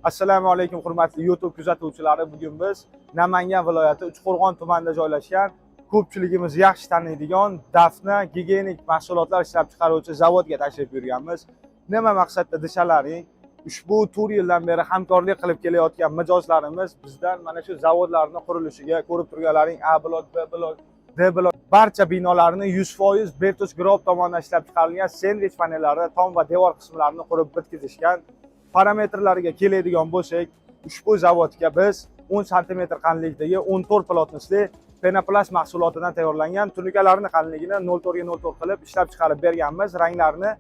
Assalomu alaykum hurmatli YouTube kuzatuvchilari. Bugun biz Namangan viloyati Uchqo'rg'on tumanida joylashgan, ko'pchiligimiz yaxshi taniydigan Dafna gigiyenik mahsulotlar ishlab chiqaruvchi zavodga tashrif buyurganmiz. Nima maqsadda desalaring, ushbu 4 yildan beri hamkorlik qilib kelayotgan mijozlarimiz bizdan mana shu zavodlarning qurilishiga, ko'rib turganlaring A blok, B blok, D blok barcha binolarni 100% Bertus Group tomonidan ishlab chiqarilgan sendvich panellari, tom va devor qismlarini qurib bitkazishgan. Parametrlariga keladigan bo'lsak, ushbu zavodga biz 10 sm qanlikdagi 14 plotnisli penoplast mahsulotidan tayyorlangan tunukalarning qanligini 0.4 ga 0.4 qilib ishlab chiqarib berganmiz. Ranglarini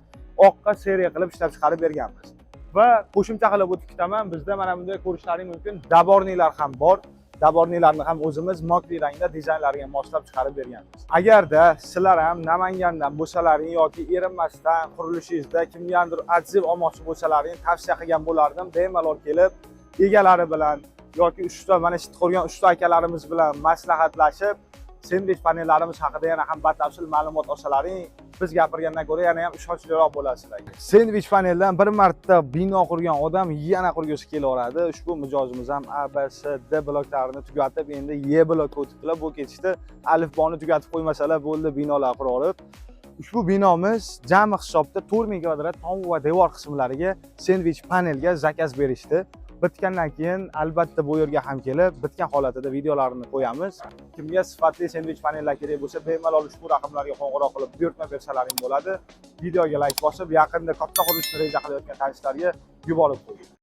oqqa seriya qilib ishlab chiqarib berganmiz. Va qo'shimcha qilib o'tib ketaman, bizda mana bunday ko'rishlaring mumkin dabornilar ham bor. Dabornilarni ham o'zimiz mokli rangda dizaynlarga moslab chiqarib berganmiz. Agarda sizlar ham Namangandan bo'lsalaring yoki erinmasdan qurilishingizda kimgadir atziv olmoqchi bo'lsalaring tavsiya qilgan bo'lardim. Bemalol kelib egalari bilan yoki mana shu ko'rgan usta akalarimiz bilan maslahatlashib, sendvich panellarimiz haqida yana ham batafsil ma'lumot olsalaring, biz gapirgandan ko'ra yana ham ishonchliroq bo'lasizlar. Sendvich paneldan bir marta bino qurgan odam yana qurgisi kelaveradi. Ushbu mijozimiz ham A, B, C, D bloklarini tugatib, endi Y blokka o'tibdilar. Bu ketishda alifboni tugatib qo'ymasalar bo'ldi, binolar qura olib. Ushbu binomiz jami hisobda 4000 kvadrat tom va devor qismlariga sendvich panelga zakaz berishdi. Bitgandan keyin albatta bu yerga ham kelib, bitgan holatida videolarini qo'yamiz. Kimga sifatli sendvich panellar kerak bo'lsa, bemalol ushbu raqamlarga qo'ng'iroq qilib buyurtma bersalaring bo'ladi. Videoga like bosib, yaqinda katta qurilishni reja qilayotgan tanishlarga yuborib qo'ying.